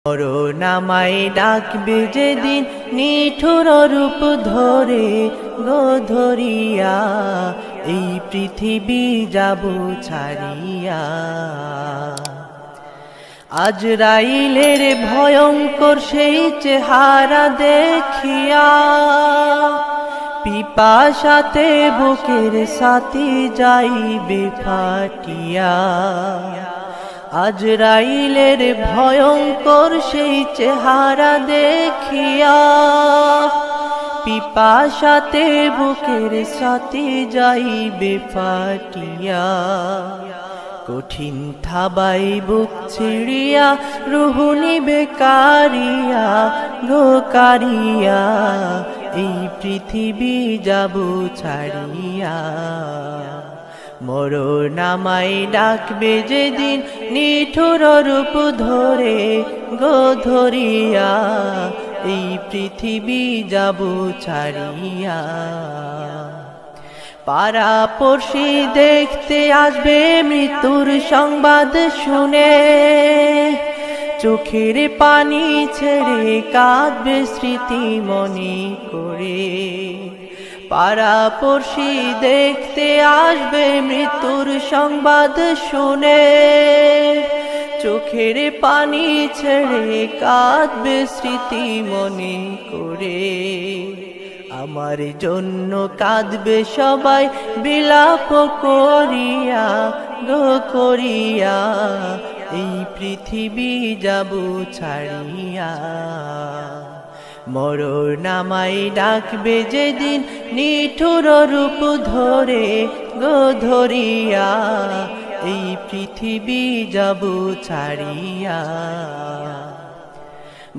করুণাময় ডাকবে যেদিন নিঠুর রূপ ধরে গো ধরিয়া, এই পৃথিবী যাব ছাড়িয়া। আজরাইলের ভয়ঙ্কর সেই চেহারা দেখিয়া, পিপাসাতে বুকের সাথী যাইবে ফাটিয়া। আজরাইলের ভয়ঙ্কর সেই চেহারা দেখিয়া, পিপাসাতে বুকের সাথী যাইবে ফাটিয়া। কঠিন থাবাই বুক ছিড়িয়া রুহু নিবে কারিয়া গো কারিয়া, এই পৃথিবী যাব ছাড়িয়া। মরণাময় ডাকবে যেদিন নিঠুর রূপ ধরে গো ধরিয়া, এই পৃথিবী যাব ছাড়িয়া। পাড়াপড়শি দেখতে আসবে মৃত্যুর সংবাদ শুনে, চোখের পানি ছেড়ে কাঁদবে স্মৃতি মনে করে। পাড়াপড়শি দেখতে আসবে মৃত্যুর সংবাদ শুনে, চোখের পানি ছেড়ে কাঁদবে স্মৃতি মনে করে। আমার জন্য কাঁদবে সবাই বিলাপ করিয়া গো করিয়া, এই পৃথিবী যাব ছাড়িয়া। মরণাময় ডাকবে যেদিন নিঠুর রূপ ধরে গো ধরিয়া, এই পৃথিবী যাব ছাড়িয়া।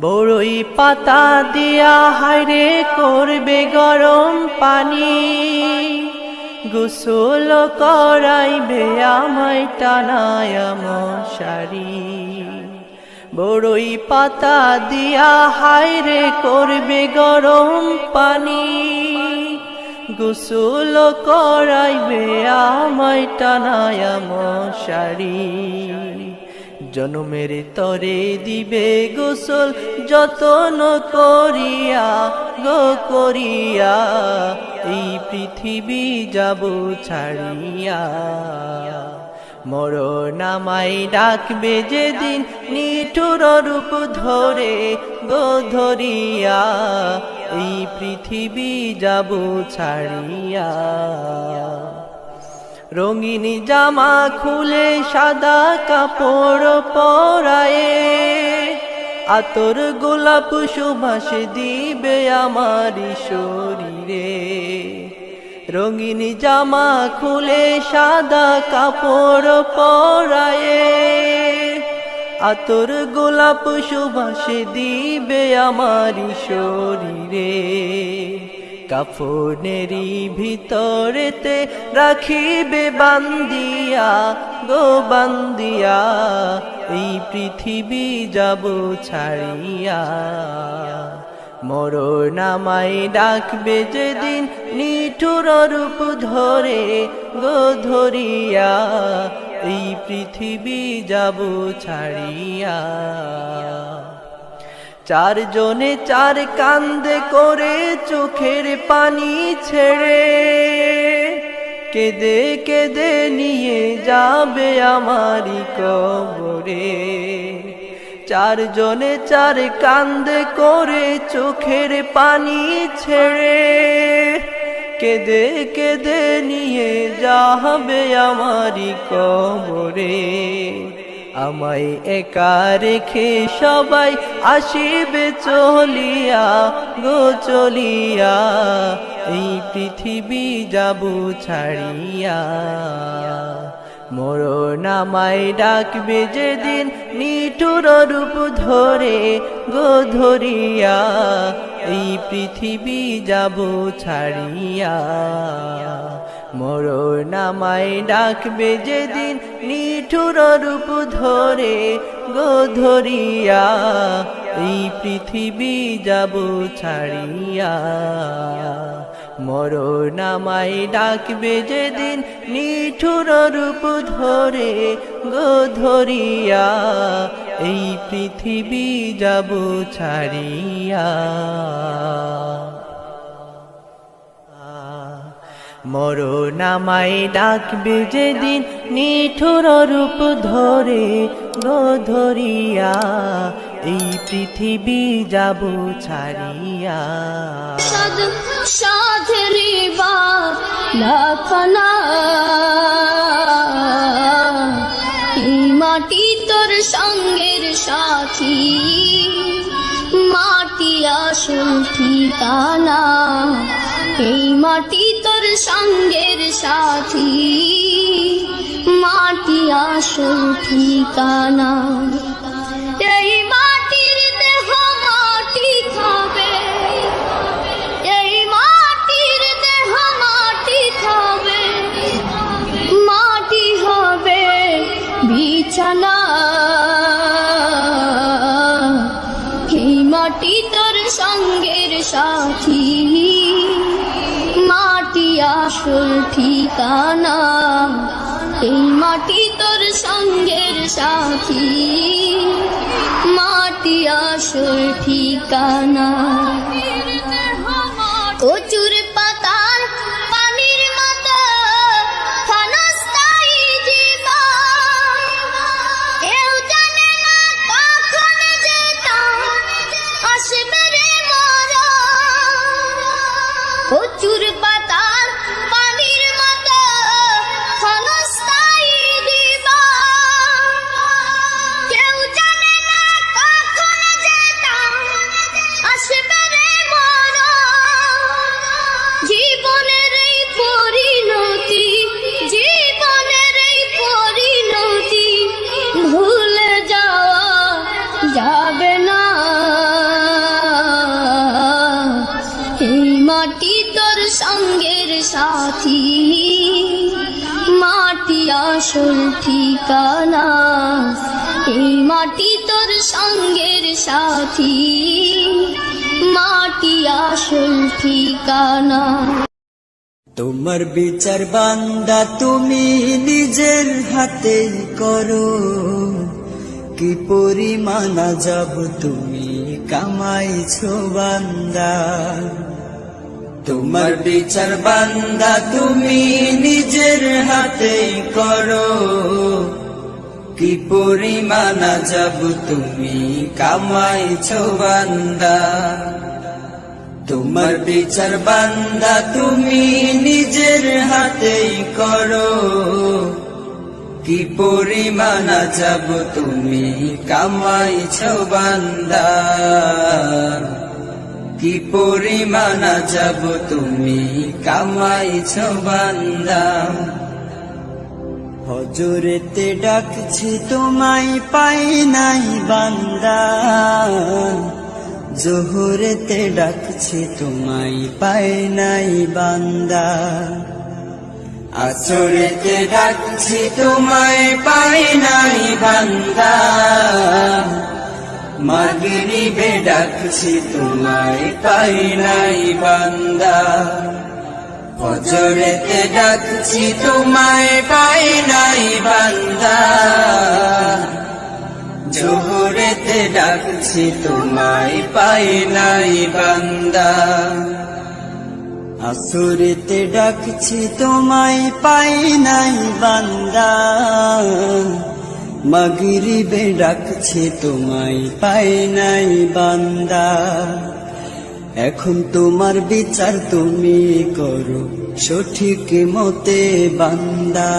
বড়ই পাতা দিয়া হায়রে করবে গরম পানি, গোসল করাইবে আমায় টানায় মশারি। বড়ই পাতা দিয়া হায়রে করবে গরম পানি, গোসল করাইবে আমায় টানায় মশারি। জনমের তরে দিবে গোসল যতন করিয়া গো করিয়া, এই পৃথিবী যাব ছাড়িয়া। মরণাময় ডাকবে যেদিন নিঠুর রূপ ধরে গো ধরিয়া, এই পৃথিবী যাব ছাড়িয়া। রঙিন জামা খুলে সাদা কাপড় পরায়ে, আতর গোলাপ সুবাস দিবে আমার শরীরে। রঙিন জামা খুলে সাদা কাপড় পরায়ে, আতর গোলাপ সুবাস দিবে আমার শরীরে। কাফনেরই ভিতরেতে রাখিবে বান্দিয়া গো বান্দিয়া, এই পৃথিবী যাব ছাড়িয়া। মরণাময় ডাকবে যেদিন নিঠুর রূপ ধরে গো ধরিয়া, এই পৃথিবী যাব ছাড়িয়া। চারজনে চার কান্দে করে চোখের পানি ছেড়ে, কেঁদে কেঁদে নিয়ে যাবে আমারি কবরে। চারজনে চার কান্দে করে চোখের পানি ছেড়ে, কেঁদে কেঁদে নিয়ে যাবে আমারি কবরে। আমায় একা রেখে সবাই আসিবে চলিয়া গো চলিয়া, এই পৃথিবী যাব ছাড়িয়া। মরণাময় ডাকবে যেদিন নিঠুর রূপ ধরে গো ধরিয়া, এই পৃথিবী যাব ছাড়িয়া। মরণাময় ডাকবে যেদিন নিঠুর রূপ ধরে গো ধরিয়া, এই পৃথিবী যাব ছাড়িয়া। মরণ আমায় ডাকবে যেদিন নিঠুর রূপ ধরে গো ধরিয়া এই পৃথিবী যাব ছাড়িয়া মরণ আমায় ডাকবে যেদিন নিঠুর রূপ ধরে গো ধরিয়া এই পৃথিবী যাব ছাড়িয়া সাধের লাখনা এই মাটি তোর সঙ্গের সাথী মাটি আসল ঠিকানা এই মাটি তোর সঙ্গের সাথী মাটি আসল ঠিকানা এই মাটির দেহ মাটি খাবে এই মাটির দেহ মাটি খাবে মাটি হবে বিছানা এই মাটি তোর সঙ্গের সাথী মাটি আসল ঠিকানা এই মাটি তোর সঙ্গের সাথী মাটি আসল ঠিকানা কচুর পাতার পানির মতো ক্ষণস্থায়ী জীবন কেউ জানে না কখন যে আসবে রে মরণ কচুর পাতার পানির মতো ক্ষণস্থায়ী জীবন কেউ জানে না কখন যে আসবে রে মরণ জীবনের এই পরিণতি জীবনের এই পরিণতি ভুলে যাওয়া যাবে না এই মাটি তোর সঙ্গের সাথী মাটি আসল ঠিকানা এই মাটি তোর সঙ্গের সাথী মাটি আসল ঠিকানা তোমার বিচার বান্দা তুমি নিজের হাতে করো কি পরিমাণ আযাব তুমি কামাইছো বান্দা তোমার বিচার বান্দা তুমি নিজের হাতে করো কি পরিমাণ আযাব তুমি কামাইছো বান্দা তোমার বিচার বান্দা তুমি নিজের হাতে করো কি পরিমাণ আযাব তুমি কামাইছো বান্দা কি পরিমাণ আযাব তুমি কামাইছো বান্দা হজরেতে ডাকছি তোমায় পাই নাই বান্দা জোহরেতে ডাকছি তোমায় পাই নাই বান্দা আসরেতে ডাকছি তোমায় পাই নাই বান্দা মাগরিবে ডাকছি তোমায় পাই নাই বান্দা ফজরেতে ডাকছি তোমায় পাই নাই বান্দা জোহরেতে ডাকছি তোমায় পাই নাই বান্দা আসরেতে ডাকছি তোমায় পাই নাই বান্দা মাগরিবে ডাকছি তোমায় পাই নাই বান্দা এখন তোমার বিচার তুমি করো সঠিক মতে বান্দা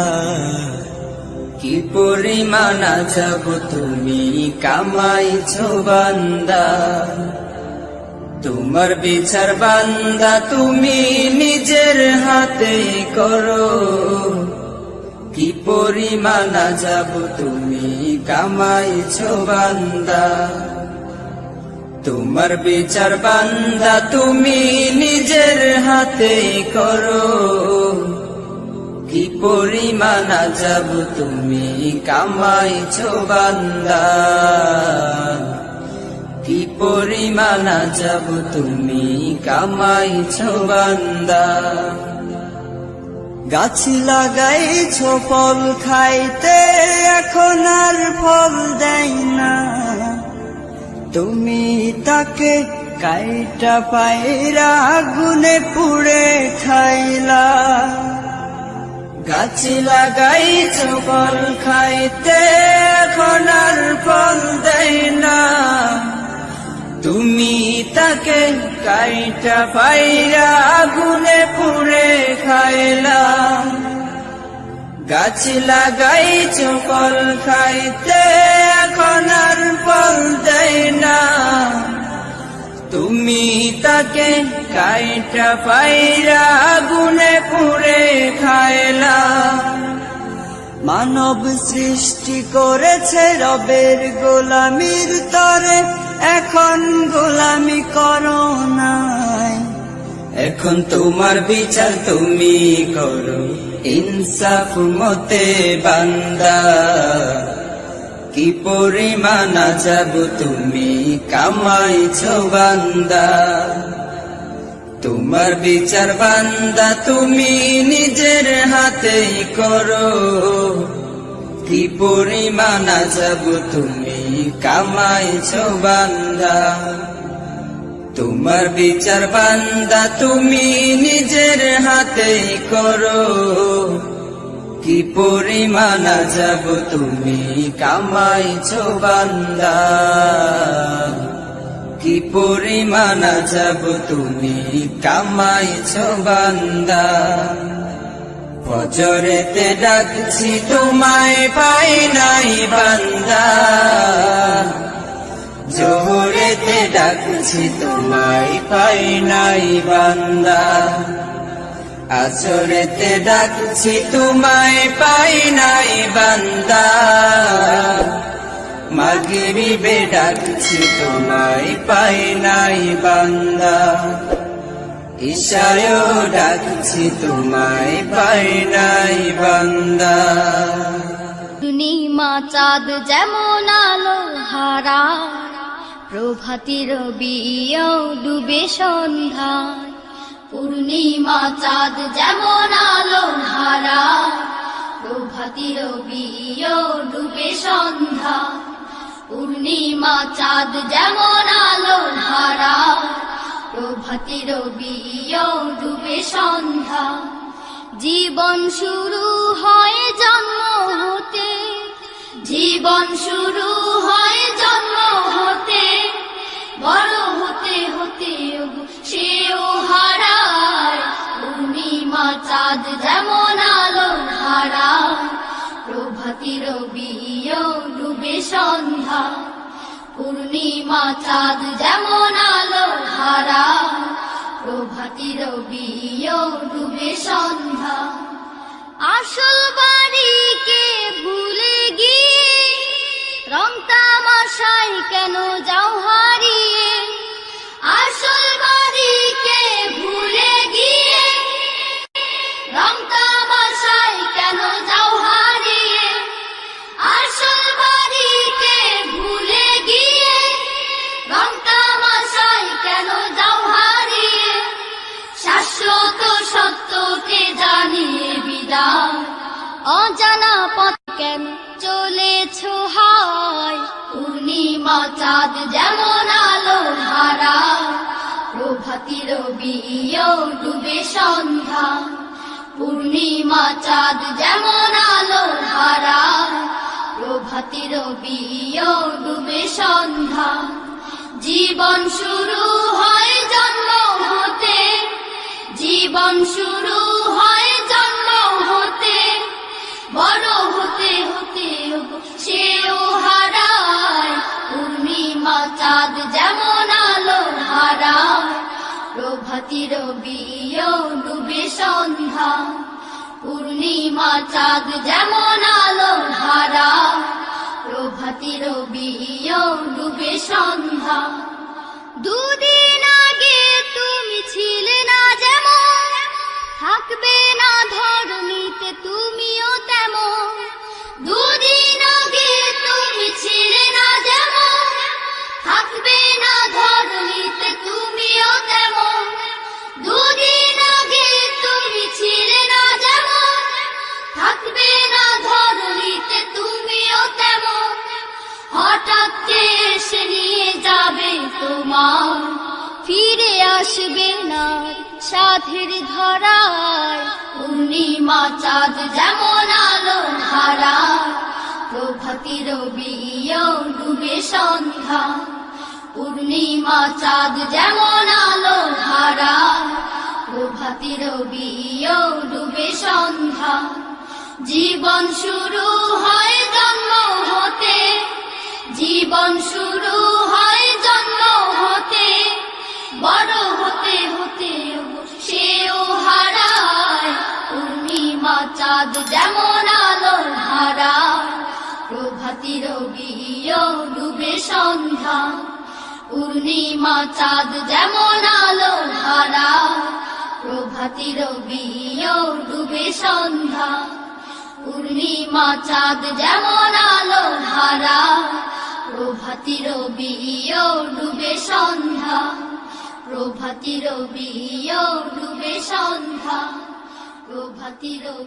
কি পরিমাণ আযাব তুমি কামাইছো বান্দা তোমার বিচার বান্দা তুমি নিজের হাতে করো কি পরিমাণ আযাব তুমি কামাইছো বান্দা তোমার বিচার বান্দা তুমি নিজের হাতে করো কি পরিমাণ আযাব তুমি কামাইছো বান্দা কি পরিমাণ আজাব তুমি কামাইছো বান্দা। গাছ লাগাইছো ফল খাইতে, এখন আর ফল দেয় না, তুমি তাকে কাইটা পায়রা আগুনে পুড়ে খাইলা। গাছ লাগাইছো ফল খাইতে, এখন আর ফল দেয় না, তুমি তাকে কাইটা পায়রা আগুনে পুড়ে খাইলা। গাছ লাগাইছো ফল খাইতে, এখন আর ফল দেয় না, তুমি তাকে কাইটা পায়রা আগুনে পুড়ে খাইলা। মানব সৃষ্টি করেছে রবের গোলামির তরে, এখন গোলামি করো নাই। এখন তোমার বিচার তুমি করো ইনসাফ মতে বান্দা। কি পরিমাণ আজাব তুমি কামাইছো বান্দা। তোমার বিচার বান্দা তুমি নিজের হাতেই করো। কি পরিমাণ আজাব তুমি কামাইছো বান্দা। তোমার বিচার বান্দা তুমি নিজের হাতেই করো। কি পরিমাণ আজাব তুমি কামাইছো বান্দা। কি পরিমাণ আজাব তুমি কামাইছো বান্দা। ফজরেতে ডাকছি তোমায় পাই নাই বান্দা, জোহরেতে ডাকছি তোমায় পাই নাই বান্দা, আসরেতে ডাকছি তোমায় পাই নাই বান্দা, মাগরিবে ডাকছি তোমায় পাই নাই বান্দা, ইশায়ও ডাকছি তোমায় পাই নাই বান্দা। পূর্ণিমা চাঁদ যেমন আলো হারা, প্রভাতী রবিও ডুবে সন্ধ্যায়। পূর্ণিমা চাঁদ যেমন আলো হারা, প্রভাতী রবিও ডুবে সন্ধ্যায়। পূর্ণিমা চাঁদ যেমন আলো হারা, প্রভাতী রবিও ডুবে সন্ধ্যা। জীবন শুরু হয় জন্ম হতে, জীবন শুরু হয় জন্ম হতে, বড় হতে হতে সেও হারায়। পূর্ণিমা চাঁদ যেমন আলো হারায়, প্রভাতী রবিও ডুবে সন্ধ্যা। পূর্ণিমা চাঁদ যেমন আলো হারায়, প্রভাতী রবিও ডুবে সন্ধ্যা। আসল বাড়িকে ভুলে গিয়ে রং তামাশায় কেন যাও হারিয়ে? আসল বাড়িকে ভুলে গিয়ে রং তামাশায় কেন যাও হারিয়ে? আসল বাড়িকে ভুলে গিয়ে রং তামাশায় কেন যাও হারিয়ে? শাশ্বত সত্যকে জানিয়ে বিদায়, অজানা পথ কেন চলেছ হায়? পূর্ণিমা চাঁদ যেমন আলো হারায়, প্রভাতী রবিও ডুবে সন্ধ্যা। পূর্ণিমা চাঁদ যেমন আলো হারায়, প্রভাতী রবিও ডুবে সন্ধ্যা। জীবন শুরু হয় জন্ম হতে, জীবন শুরু হয় জন্ম হতে, বড় হতে হতে সেও হারায়। পূর্ণিমা চাঁদ যেমন আলো হারায়, প্রভাতী রবিও ডুবে সন্ধ্যা। পূর্ণিমা চাঁদ যেমন আলো হারায়, প্রভাতী রবিও ডুবে সন্ধ্যা। দুদিন আগে তুমি ছিলে না যেমন, থাকবে না ধরণীতে তুমিও তেমন। দুদিন আগে তুমি ছিলে না যেমন, থাকবে না থাকবে না ধরণীতে তুমিও তেমন, হঠাৎ কে এসে নিয়ে যাবে তোমার, ফিরে আসবে না সাধের ধরায়। পূর্ণিমা চাঁদ যেমন আলো হারায়, প্রভাতী রবিও ডুবে সন্ধ্যা। পূর্ণিমা চাঁদ যেমন আলো হারায়, প্রভাতী রবিও ডুবে সন্ধ্যা। জীবন শুরু হয় জন্ম হতে, জীবন শুরু হয় জন্ম হতে, বড় হতে হতে সেও হারায়। পূর্ণিমা চাঁদ যেমন আলো হারায়, প্রভাতী রবিও ডুবে সন্ধ্যা। পূর্ণিমা চাঁদ যেমন আলো হারায়, প্রভাতী রবিও ডুবে সন্ধ্যা। পূর্ণিমা চাঁদ যেমন আলো হারায়, প্রভাতী রবিও ডুবে সন্ধ্যা। প্রভাতী রবিও ডুবে সন্ধ্যা। প্রভাতী রবি